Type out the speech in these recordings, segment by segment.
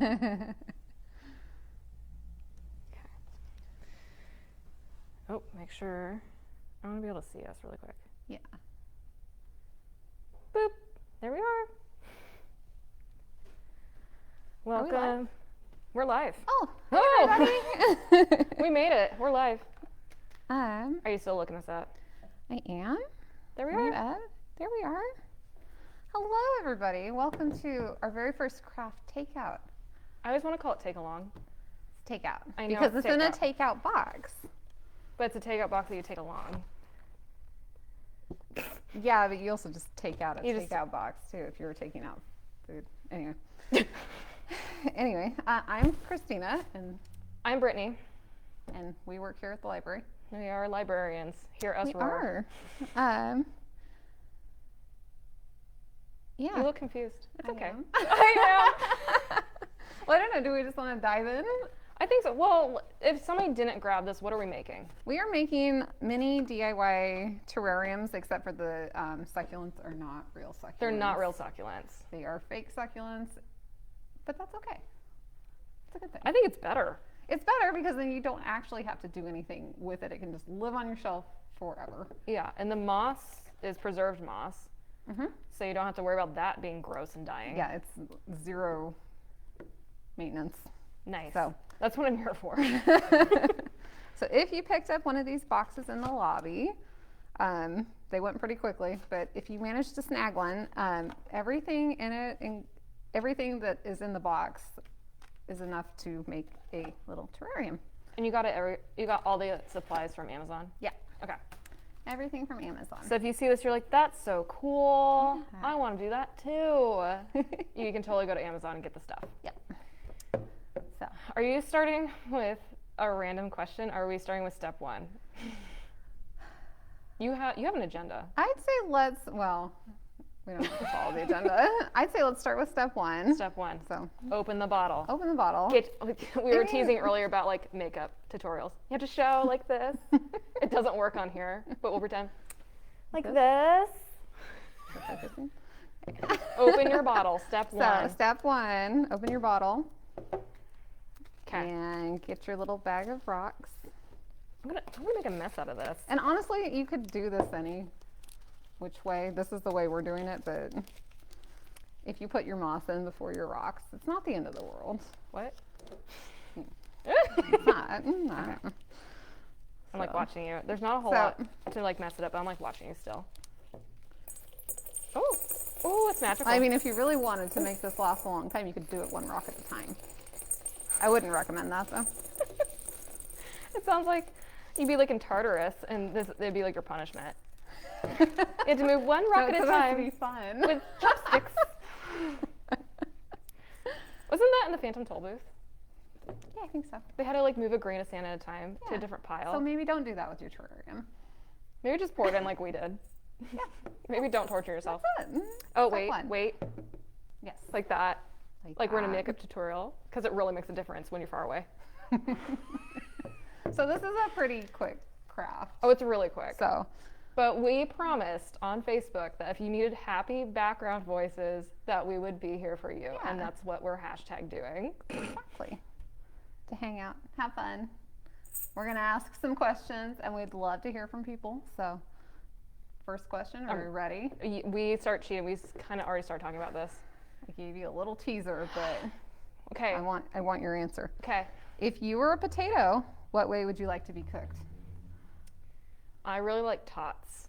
Okay. Oh, make sure. I want to be able to see us really quick. Yeah. Boop. There we are. Welcome. We're live. Oh, hey everybody. We made it. We're live. Are Are you still looking us up? I am. There we Are you are. up? There we are. Hello, everybody. Welcome to our very first craft takeout. I always want to call it take along, Takeout. I know, Because it's in a takeout. takeout box. but it's a takeout box that you take along. Yeah, but you also just take out a You just- takeout box too if you were taking out food. Anyway. I'm Christina, and I'm Brittany. we work here at the library. We are librarians. Hear us We roar. are. Yeah. You look confused. It's I okay. am. I know. Well, I don't know. Do we just want to dive in? I think so. Well, if somebody didn't grab this, what are we making? We are making mini DIY terrariums, except for the succulents are not real succulents. They're not real succulents. They are fake succulents, but that's okay. It's a good thing. I think it's better. It's better because then you don't actually have to do anything with it. It can just live on your shelf forever. Yeah, and the moss is preserved moss, Mm-hmm. so you don't have to worry about that being gross and dying. Yeah, it's zero maintenance. Nice. So. That's what I'm here for. So if you picked up one of these boxes in the lobby, they went pretty quickly, but if you managed to snag one, everything in it and everything that is in the box is enough to make a little terrarium. And you got it. You got all the supplies from Amazon. Yeah, Okay. everything from Amazon. So if you see this, you're like, "That's so cool. Yeah. I want to do that too." You can totally go to Amazon and get the stuff. Yep. So Are you starting with a random question? Or are we starting with step one? You have an agenda. I'd say we don't have to follow the agenda. I'd say let's start with step one. Step one. So Open the bottle. open the bottle. We were teasing earlier about like makeup tutorials. You have to show like this. It doesn't work on here, but we'll pretend. Like this. Open your bottle. Step So one. step one, open your bottle. Okay. And get your little bag of rocks. I'm gonna make a mess out of this. And honestly, you could do this any which way. This is the way we're doing it, but if you put your moss in before your rocks, it's not the end of the world. What? It's not. I'm like So. watching you. There's not a whole So- lot to like mess it up, but I'm like watching you still. Oh, it's magical. I mean, if you really wanted to make this last a long time, you could do it one rock at a time. I wouldn't recommend that though. It sounds like you'd be like in Tartarus, and it'd be like your punishment. You have to move one rock No, at a it's supposed to be time fun. with chopsticks. Wasn't that in the Phantom Toll booth? Yeah, I think so. They had to like move a grain of sand at a time to Yeah. a different pile. So maybe don't do that with your terrarium. Maybe just pour it in like we did. Yeah. Maybe don't torture yourself. That's it. Oh, Step one. wait. Yes. Like that. Like we're in a that. makeup tutorial, because it really makes a difference when you're far away. So this is a pretty quick craft. Oh, it's really quick. So But we promised on Facebook that if you needed happy background voices, that we would be here for you. Yeah. And that's what we're hashtag doing. exactly. To hang out, have fun. We're gonna ask some questions, and we'd love to hear from people. So, first question, are we ready? We start cheating. We kind of already started talking about this. I gave you a little teaser, but Okay. I want your answer. Okay. If you were a potato, what way would you like to be cooked? I really like tots.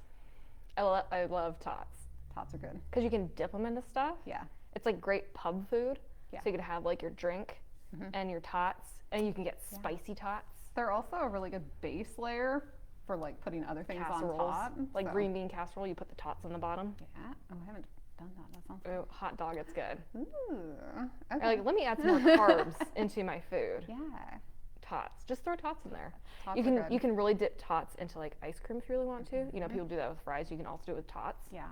I love tots. Tots are good. Because you can dip them into stuff. Yeah. It's like great pub food. Yeah. So you could have like your drink and your tots. And you can get spicy tots. They're also a really good base layer for like putting other things Casseroles. on top. Like so. green bean casserole, you put the tots on the bottom. Yeah. Oh, I haven't done that. That sounds Ooh, hot dog, it's good. Ooh. Or Okay. like, let me add some more carbs into my food. Yeah. Tots. Just throw tots in there. Tots You are can good. you can really dip tots into like ice cream if you really want to. You know, people do that with fries. You can also do it with tots. Yeah.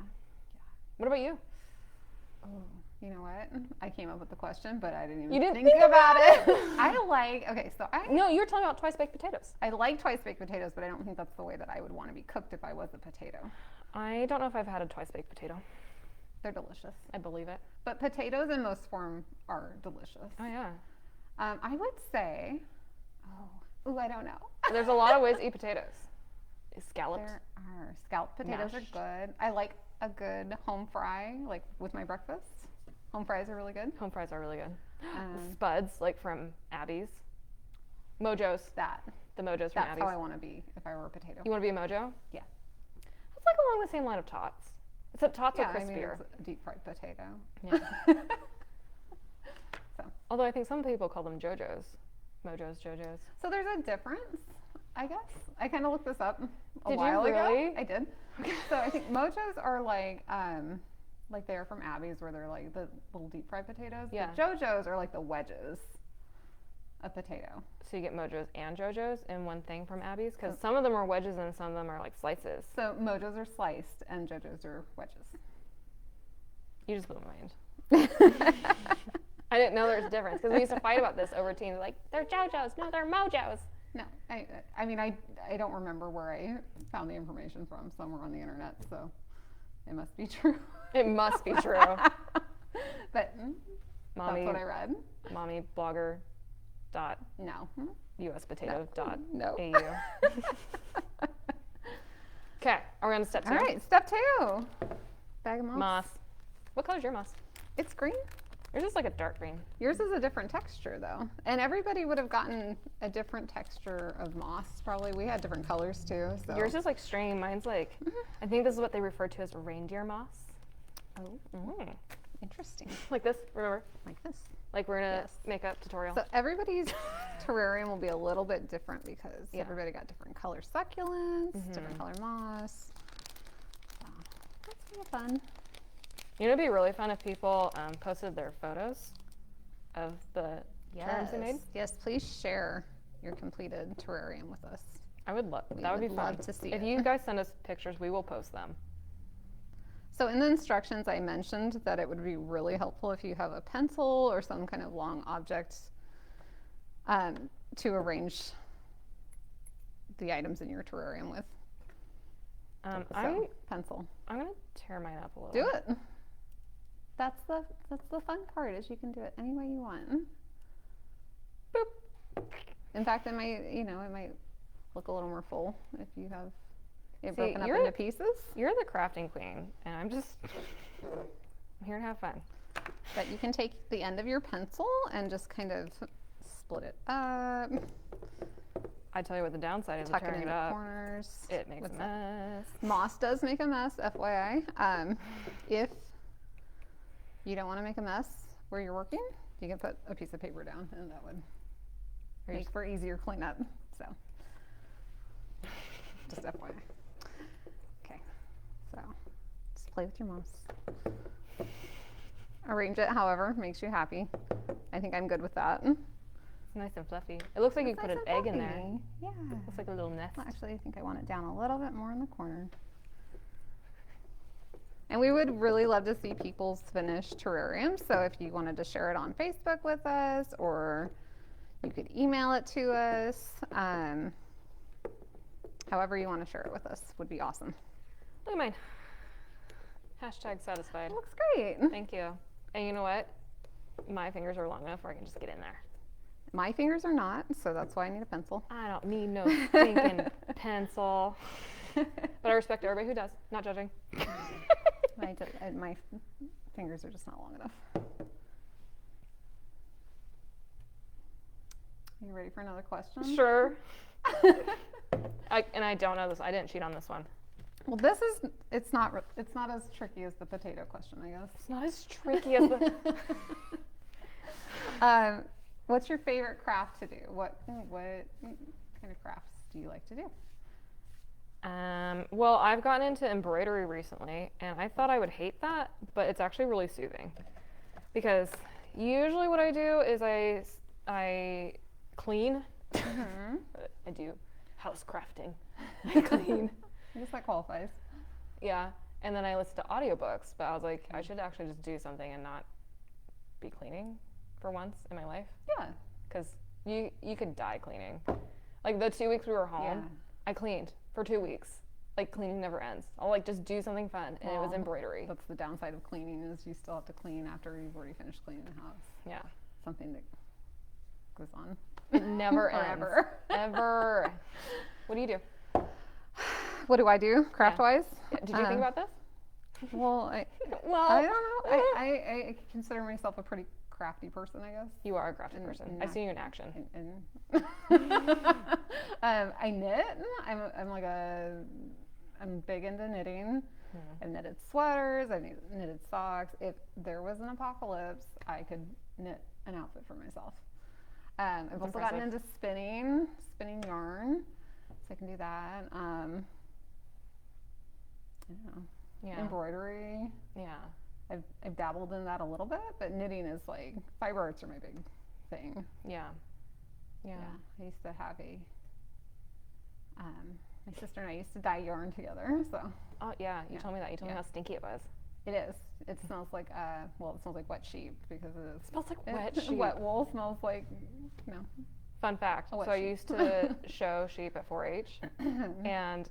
What about you? Oh, you know what? I came up with the question, but I didn't even You didn't think about it. No, you were talking about twice baked potatoes. I like twice baked potatoes, but I don't think that's the way that I would want to be cooked if I was a potato. I don't know if I've had a twice baked potato. They're delicious. I believe it. But potatoes in most form are delicious. Oh, yeah. I would say, I don't know. There's a lot of ways to eat potatoes. Scalloped. There are. Scalloped potatoes Mashed. are good. I like a good home fry, like with my breakfast. Home fries are really good. Home fries are really good. Spuds, like from Abby's. Mojos. The Mojos from That's Abby's. how I want to be if I were a potato. You want to be a Mojo? Yeah. It's like along the same line of Tots. Except Tots are I mean, crispier. it's a deep fried potato. Yeah. So. Although I think some people call them JoJo's. Mojos, JoJo's. So there's a difference, I guess. I kind of looked this up Did while you really? ago. I did. So I think Mojos are like they're from Abby's, where they're like the little deep fried potatoes. Yeah. The JoJo's are like the wedges of potato. So you get Mojos and JoJo's in one thing from Abby's? Because some of them are wedges and some of them are like slices. So Mojos are sliced and JoJo's are wedges. You just blew my mind. I didn't know there was a difference because we used to fight about this over teams. Like, they're JoJo's. No, they're Mojos. No, I mean, I don't remember where I found the information from, somewhere on the internet, so it must be true. It must be true. But Mommy, that's what I read. Mommy blogger dot No. uspotato dot No. au. Okay, are we on to step 2? All right, step 2. Bag of moss. Moss. What color's your moss? It's green. Yours is like a dark green. Yours is a different texture, though. And everybody would have gotten a different texture of moss, probably. We had different colors, too. So. Yours is like stringy. Mine's like, I think this is what they refer to as reindeer moss. Oh, interesting. Like this, remember? Like this. Like we're in a makeup tutorial. So everybody's terrarium will be a little bit different because everybody got different color succulents, different color moss. So that's kind of fun. You know, it'd be really fun if people posted their photos of the terrariums they made. Yes, please share your completed terrarium with us. I would love, that would be fun. Love to see if it. you guys send us pictures, we will post them. So in the instructions, I mentioned that it would be really helpful if you have a pencil or some kind of long object to arrange the items in your terrarium with. Pencil. I'm gonna tear mine up a little. Do it. That's the fun part, is you can do it any way you want. Boop. In fact, it might look a little more full if you have it broken up into pieces. You're the crafting queen, and I'm here to have fun. But you can take the end of your pencil and just kind of split it up. I tell you what the downside is of Tuck it tearing in it the up. corners. It makes a mess. Moss does make a mess, FYI. If you don't want to make a mess where you're working, you can put a piece of paper down, and that would make for easier cleanup. So, just FYI. Okay, so just play with your moss. Arrange it however makes you happy. I think I'm good with that. It's nice and fluffy. It looks like you put an egg in there. Yeah. Looks like a little nest. Well, actually, I think I want it down a little bit more in the corner. And we would really love to see people's finished terrariums. So if you wanted to share it on Facebook with us, or you could email it to us, however you want to share it with us would be awesome. Look at mine. Hashtag satisfied. It looks great. Thank you. And you know what? My fingers are long enough where I can just get in there. My fingers are not, so that's why I need a pencil. I don't need no stinking pencil. But I respect everybody who does. Not judging. My fingers are just not long enough. Are you ready for another question? Sure. And I don't know this. I didn't cheat on this one. Well, it's not as tricky as the potato question, I guess. It's not as tricky as the... What's your favorite craft to do? What kind of crafts do you like to do? Well, I've gotten into embroidery recently, and I thought I would hate that, but it's actually really soothing. Because usually what I do is I clean. Mm-hmm. I do house crafting. I clean. I guess that qualifies. Yeah, and then I listen to audiobooks, but I was like, I should actually just do something and not be cleaning for once in my life. Yeah. Because you could die cleaning. Like the 2 weeks we were home, I cleaned for 2 weeks. like cleaning never ends. I'll like just do something fun, and it was Well, embroidery. That's the downside of cleaning is you still have to clean after you've already finished cleaning the house. Yeah, Something that goes on it never ends. forever. Ever. What do you do? What do I do craft-wise? Yeah, did you think about this? Well, Well, I don't know. I consider myself a pretty crafty person, I guess. You are a crafty person. I've seen you in action. I knit. I'm big into knitting. I've knitted sweaters. I've knitted socks. If there was an apocalypse, I could knit an outfit for myself. I've also gotten into spinning yarn, so I can do that. I don't know. Yeah. Embroidery. Yeah. I've dabbled in that a little bit, but knitting is like, fiber arts are my big thing. Yeah. Yeah. I used to have my sister and I used to dye yarn together, so. Oh yeah, you told me that. You told me how stinky it was. It is. It smells like, it smells like wet sheep because it smells like wet sheep. Wet wool smells like, Fun fact. So I used to show sheep at 4-H, and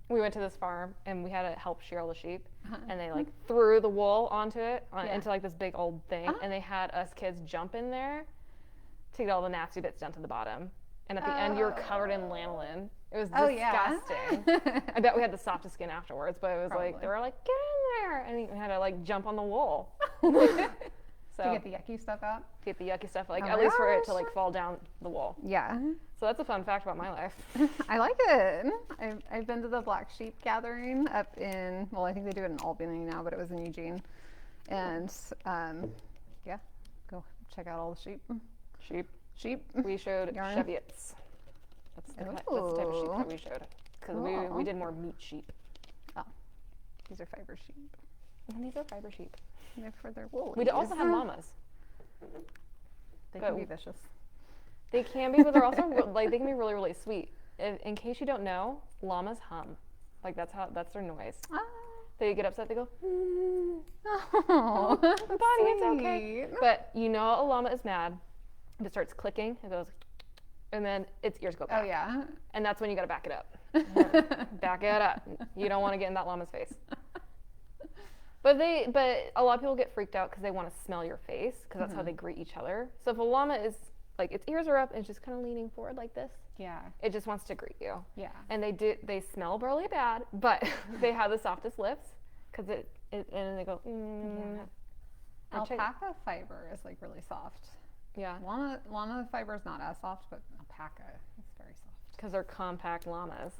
we went to this farm, and we had to help shear all the sheep, and they like threw the wool onto it, into like this big old thing, and they had us kids jump in there to get all the nasty bits down to the bottom. And at the end, you were covered in lanolin. It was disgusting. I bet we had the softest skin afterwards, but it was like, they were like, get in there. And we had to like jump on the wool. So to get the yucky stuff out? Get the yucky stuff, like at least for it to like fall down the wool. Yeah. So that's a fun fact about my life. I like it. I've been to the Black Sheep gathering up in, I think they do it in Albany now, but it was in Eugene. And go check out all the sheep. Sheep. We showed Cheviots. That's the type of sheep that we showed. Because we did more meat sheep. Oh, these are fiber sheep. And these are fiber sheep. They're for their wool. We also had llamas. They can be vicious. They can be, but they're also like they can be really, really sweet. In case you don't know, llamas hum. Like that's their noise. They get upset. They go. Oh, buddy, it's okay. But you know, a llama is mad. If it starts clicking, it goes, and then its ears go back. Oh yeah. And that's when you got to back it up. Back it up. You don't want to get in that llama's face. But a lot of people get freaked out because they want to smell your face because that's how they greet each other. So if a llama is like its ears are up and it's just kind of leaning forward like this, it just wants to greet you. Yeah. And they smell really bad, but they have the softest lips because and they go. Alpaca fiber is like really soft. Yeah. Llama fiber is not as soft, but alpaca is very soft. Because they're compact llamas.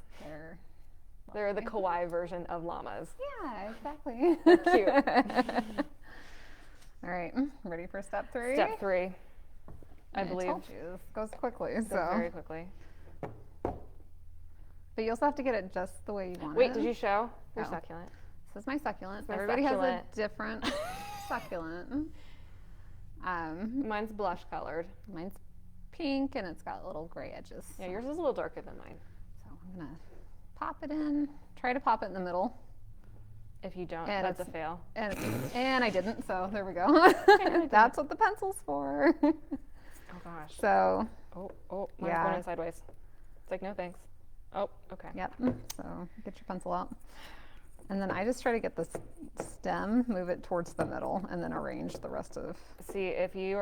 They're the kawaii version of llamas. Yeah, exactly. They're cute. All right, ready for step 3? Step 3. I believe. I told you, this goes quickly. Goes very quickly. But you also have to get it just the way you want it. Wait, did you show your succulent? This is my succulent. Everybody has a different succulent. Mine's blush colored. Mine's pink and it's got little gray edges. Yeah, yours is a little darker than mine. So I'm gonna pop it in. Try to pop it in the middle. If you don't, that's a fail. And I didn't, so there we go. That's what the pencil's for. Oh gosh. So. Oh, mine's going in sideways. It's like, no thanks. Oh, okay. Yep. So get your pencil out. And then I just try to get the stem, move it towards the middle, and then arrange the rest of. See, if you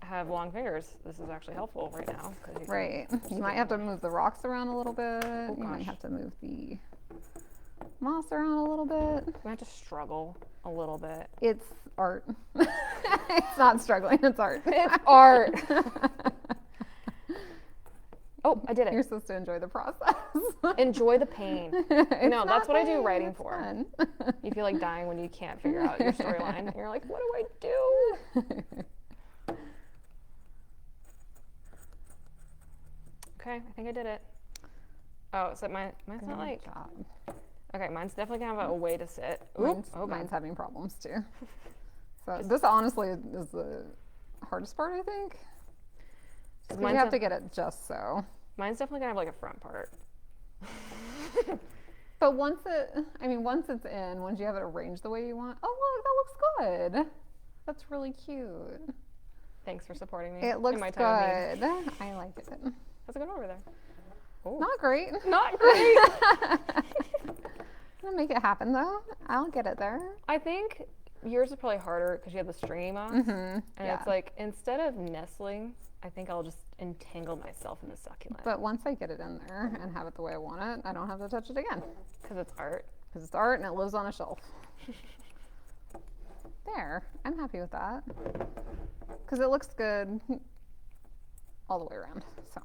have long fingers, this is actually helpful right now. Right. You might have to move the rocks around a little bit. Oh, you might have to move the moss around a little bit. You might have to struggle a little bit. It's art. It's not struggling, it's art. It's art. Oh, I did it. You're supposed to enjoy the process. Enjoy the pain. No, that's what I do writing it's for. Fun. You feel like dying when you can't figure out your storyline. And you're like, what do I do? Okay, I think I did it. Oh, so mine's not like. Job. Okay, mine's definitely gonna have a way to sit. Mine's having problems too. So this honestly is the hardest part, I think. You have to get it just so. Mine's definitely gonna have like a front part. But once it's in, once you have it arranged the way you want, oh look, that looks good. That's really cute. Thanks for supporting me. It looks good. I like it. How's it going over there? Oh. Not great. Not great. I'll make it happen though. I'll get it there. I think yours is probably harder because you have the stringy moss. And it's like, instead of nestling, I think I'll just entangle myself in the succulent. But once I get it in there and have it the way I want it, I don't have to touch it again. Because it's art. Because it's art and it lives on a shelf. There. I'm happy with that. Because it looks good all the way around. So.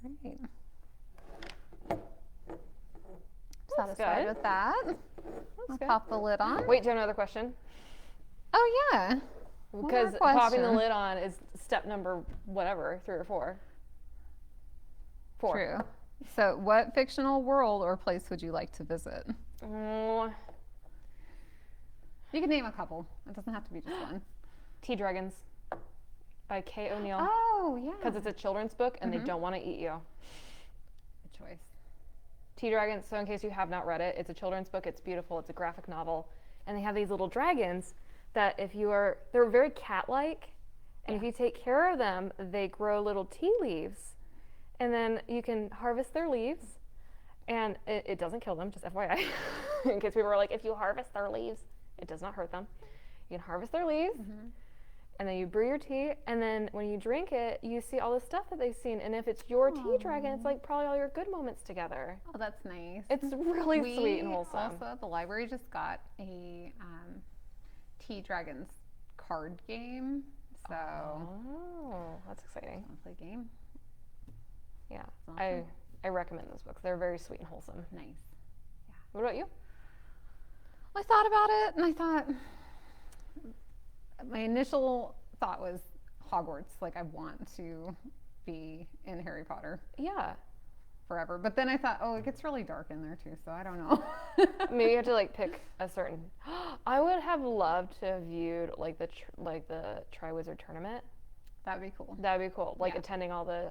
All right. Satisfied with that. I'll pop the lid on. Wait, do you have another question? Oh, yeah. Because popping the lid on is step number whatever, 3 or 4. 4. True. So, what fictional world or place would you like to visit? Oh. You can name a couple. It doesn't have to be just one. Tea Dragons by Kay O'Neill. Oh, yeah. Because it's a children's book and they don't want to eat you. Good choice. Tea Dragons, so in case you have not read it, it's a children's book. It's beautiful. It's a graphic novel. And they have these little dragons that they're very cat-like. And if you take care of them, they grow little tea leaves. And then you can harvest their leaves. And it doesn't kill them, just FYI. In case people are like, if you harvest their leaves, it does not hurt them. You can harvest their leaves. And then you brew your tea, and then when you drink it, you see all the stuff that they've seen. And if it's your tea dragon, it's like probably all your good moments together. Oh, that's nice. It's really sweet and wholesome. Also, the library just got a Tea Dragons card game. So, that's exciting. Play game. Yeah, awesome. I recommend those books. They're very sweet and wholesome. Nice. Yeah. What about you? I thought about it, and I thought my initial thought was Hogwarts. Like, I want to be in Harry Potter. Yeah. Forever. But then I thought, oh, it gets really dark in there too, so I don't know. Maybe you have to like pick a certain. I would have loved to have viewed like the Triwizard Tournament. That'd be cool. That'd be cool. Like attending all the.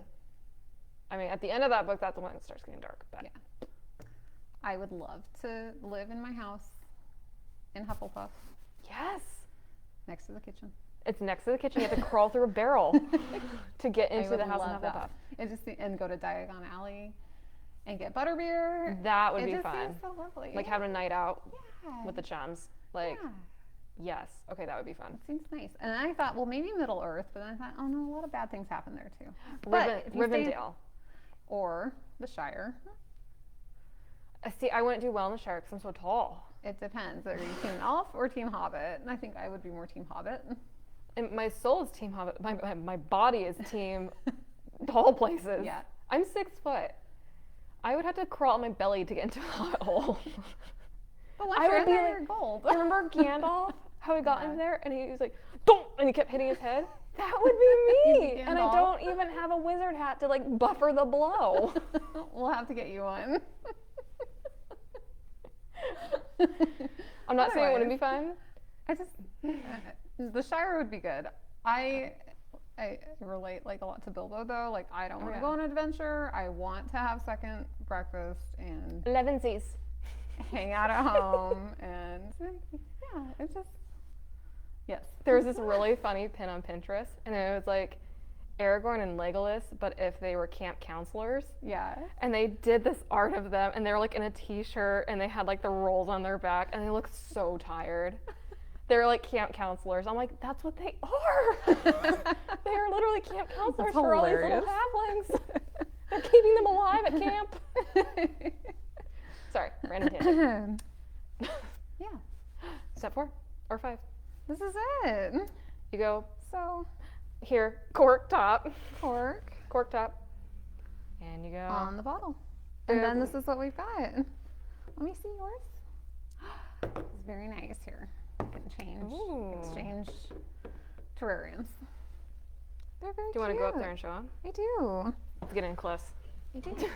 I mean, at the end of that book, that's the one that starts getting dark. But yeah. I would love to live in my house in Hufflepuff. Yes. Next to the kitchen. It's next to the kitchen. You have to crawl through a barrel to get into the house in Hufflepuff. And go to Diagon Alley and get butterbeer. That would be just fun. Seems so lovely. Like having a night out with the chums. Like, yes. Okay, that would be fun. It seems nice. And I thought, well, maybe Middle Earth, but then I thought, oh no, a lot of bad things happen there too. Rivendell. Or the Shire. See, I wouldn't do well in the Shire because I'm so tall. It depends. Are you Team Elf or Team Hobbit? And I think I would be more Team Hobbit. And my soul is Team Hobbit. My body is Team tall places. Yeah. I'm 6 foot. I would have to crawl on my belly to get into a hot hole. But once you're in there, you're gold. Remember Gandalf? How he got in there and he was like, don't! And he kept hitting his head? That would be me! And I don't even have a wizard hat to like buffer the blow. We'll have to get you one. I'm not saying it wouldn't be fun. The Shire would be good. I relate like a lot to Bilbo though. Like I don't want to go on an adventure. I want to have second breakfast and 11sies. Hang out at home and it's just yes. There was this really funny pin on Pinterest and it was like Aragorn and Legolas, but if they were camp counselors. Yeah. And they did this art of them and they were like in a t-shirt and they had like the rolls on their back and they looked so tired. They were like camp counselors. I'm like, that's what they are. They are literally camp counselors for all these little halflings. They're keeping them alive at camp. Sorry, random tangent. Yeah. Step 4 or 5. This is it. You go, so here, cork top. Cork top. And you go. On the bottle. And then this is what we've got. Let me see yours. It's very nice here. Exchange terrariums. They're very cute. Do you want to go up there and show them? I do. Let's get in close. I do.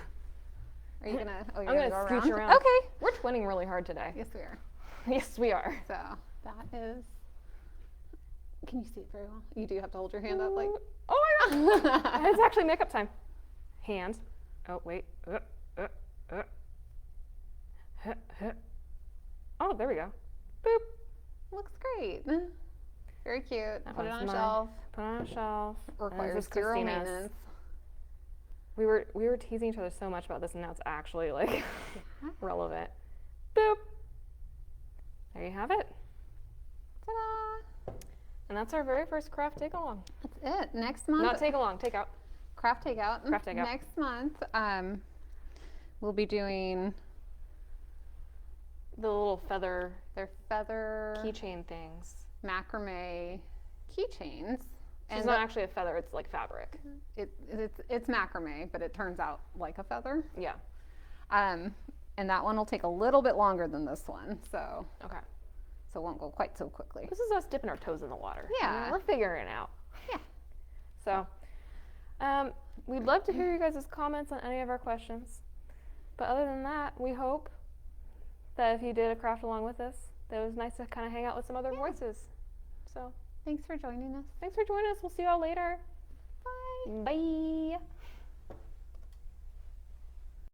Are you gonna? Oh, you're I'm gonna gonna go scooch around? around. Okay. We're twinning really hard today. Yes, we are. Yes, we are. So that is. Can you see it very well? You do have to hold your hand up, like. Oh my god! It's actually makeup time. Hands. Oh wait. Oh, there we go. Boop. Looks great. Very cute. Put it on a mine. shelf. Put it on a shelf. Requires This is zero Christina's. maintenance. We were teasing each other so much about this, and now it's actually like relevant. Boop. There you have it. Ta-da! And that's our very first craft take along. That's it. Next month. Not take along, take out. Craft takeout. Craft takeout. Next month, we'll be doing the little feather. Their feather keychain things. Macrame keychains. So it's not actually a feather, it's like fabric. It's macrame, but it turns out like a feather. Yeah. And that one will take a little bit longer than this one, so. Okay. So it won't go quite so quickly. This is us dipping our toes in the water. Yeah. We're figuring it out. Yeah. So, we'd love to hear you guys' comments on any of our questions. But other than that, we hope that if you did a craft along with us, that it was nice to kind of hang out with some other voices. So, thanks for joining us. Thanks for joining us. We'll see you all later. Bye. Bye.